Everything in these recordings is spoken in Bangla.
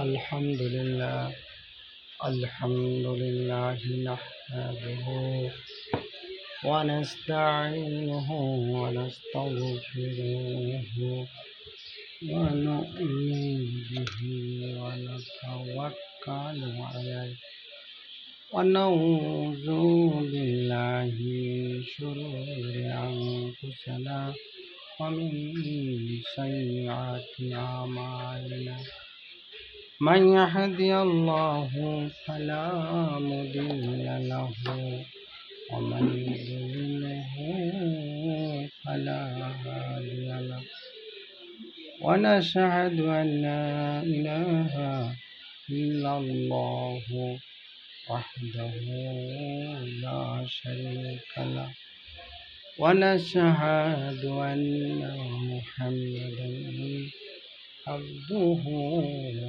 الحمد لله الحمد لله نحمده ونستعينه ونستغفره ونؤمن به ونتوكل عليه ونعوذ بالله من شرور أنفسنا ومن سيئات أعمالنا من يهدي الله فلا مضل له ومن يضلله فلا هادي له ونشهد أن لا إله إلا الله وحده لا شريك له ونشهد أن محمدا عبده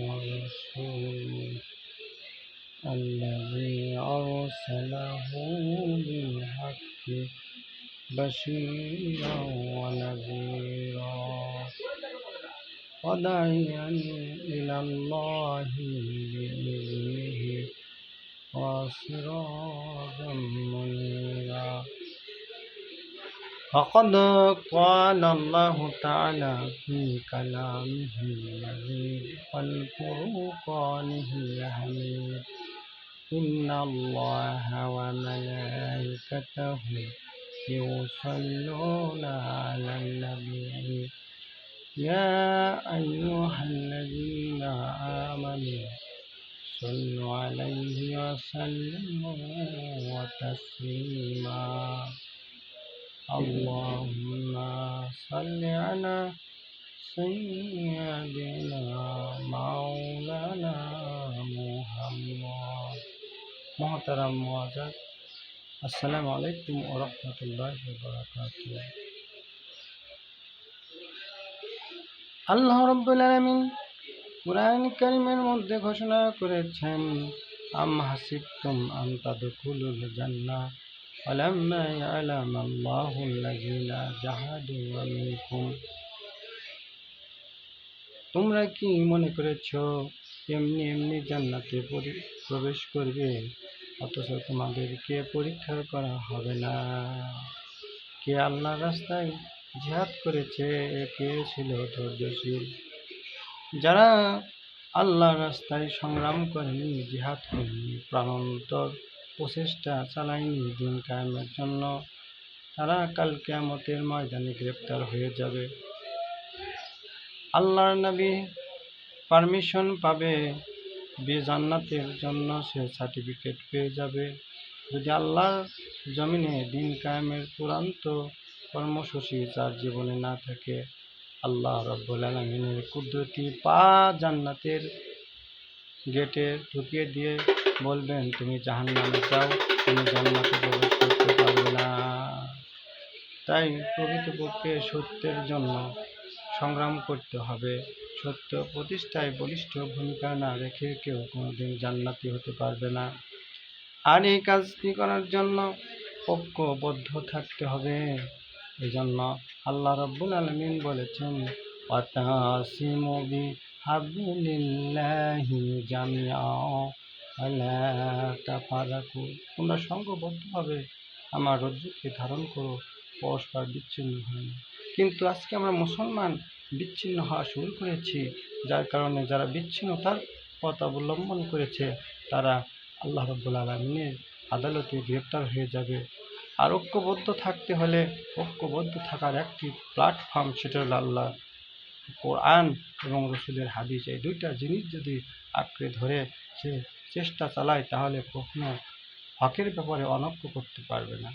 ورسوله الذي أرسله بالحق بشيرا ونذيرا وداعيا إلى الله بإذنه وسراجا منيرا فقد قال الله تعالى في كلامه المجيد والفرقانه الحميد إن الله وملائكته يصلون على النبي يا أيها الذين آمنوا صلوا عليه وسلموا تسليما اللهم صل على سيدنا مولانا محمد محترم معزز আসসালামু আলাইকুম ওয়া রাহমাতুল্লাহি ওয়া বারাকাতুহু। আল্লাহ রাব্বুল আলামিন কুরআন কারীমের মধ্যে ঘোষণা করেছেন আম হাসিবতুম আন তাদখুলুল জান্নাহ ওয়ালাম্মা ইয়ালামাল্লাহু আল্লাযীনা জাহাদু মিনকুম। তোমরা কি মনে করেছো এমনি এমনি জান্নাতে প্রবেশ করবে, অথচ তোমাদেরকে পরীক্ষা করা হবে না? কে আল্লাহর রাস্তায় জিহাদ করেছে, কে ছিল ধৈর্যশীল? যারা আল্লাহর রাস্তায় সংগ্রাম করেনি, জিহাদ করেনি, প্রাণান্তর প্রচেষ্টা চালায়নি দিন কায়েমের জন্য, তারা কাল কিয়ামতের ময়দানে গ্রেপ্তার হয়ে যাবে। আল্লাহর নবী পারমিশন পাবে, জান্নাতের জন্য সে সার্টিফিকেট পেয়ে যাবে। যদি আল্লাহর জমিনে দিন কায়েমের চূড়ান্ত কর্মসূচি যার জীবনে না থাকে, আল্লাহ রাব্বুল আলামিনের কুদরতি পা জান্নাতের গেটে ঢুকিয়ে দিয়ে বলবেন, তুমি জাহান্নামে যাও, তুমি জান্নাতে প্রবেশ করতে পারবে না। তাই প্রকৃতপক্ষে সত্যের জন্য সংগ্রাম করতে হবে। সত্য প্রতিষ্ঠায় বলিষ্ঠ ভূমিকা না রেখে কেউ কোনোদিন জান্নাতি হতে পারবে না। আর এই কাজটি করার জন্য ঐক্যবদ্ধ থাকতে হবে। এই জন্য আল্লাহ রাব্বুল আলামিন বলেছেন, ওয়াতাসিমু বিহাবলিল্লাহি জামিআ ওয়ালা তাফারাকু। তোমরা সংঘবদ্ধভাবে আমার রজ্জুকে ধারণ করো, পরস্পর বিচ্ছিন্ন হয় না। কিন্তু আজকে আমরা মুসলমান বিচ্ছিন্ন হওয়া শুরু করেছি, যার কারণে যারা বিচ্ছিন্নতার পথ অবলম্বন করেছে তারা আল্লাহ রাব্বুল আলামিনের আদালতে গ্রেপ্তার হয়ে যাবে। আর ঐক্যবদ্ধ থাকতে হলে ঐক্যবদ্ধ থাকার একটি প্ল্যাটফর্ম, সেটা হল আল্লাহ কোরআন এবং রসুলের হাদিস। এই দুইটা জিনিস যদি আঁকড়ে ধরে সে চেষ্টা চালায়, তাহলে কখনো হকের ব্যাপারে অনৈক্য করতে পারবে না।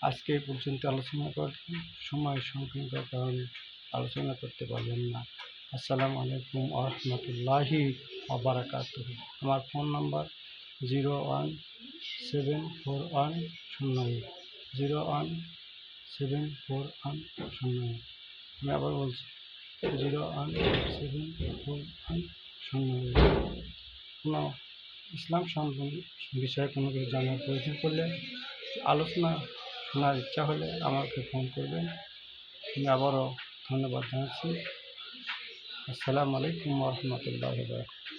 আজকে এই পর্যন্ত আলোচনা করতে সময় সংকীর্ণতার কারণে আলোচনা করতে পারবেন না। আসসালামু আলাইকুম ওয়া রাহমাতুল্লাহি ওয়া বারাকাতুহু। আমার ফোন নাম্বার 01741 আমি আবার বলছি 01741। কোনো ইসলাম সম্বন্ধে বিষয়ে কোনো কিছু জানার প্রয়োজন করলে, আলোচনা শোনার ইচ্ছা হলে আমাকে ফোন করবেন। আমি আবারও ধন্যবাদ জানাচ্ছি। আসসালামু আলাইকুম ওয়া রাহমাতুল্লাহি ওয়া বারাকাতুহু।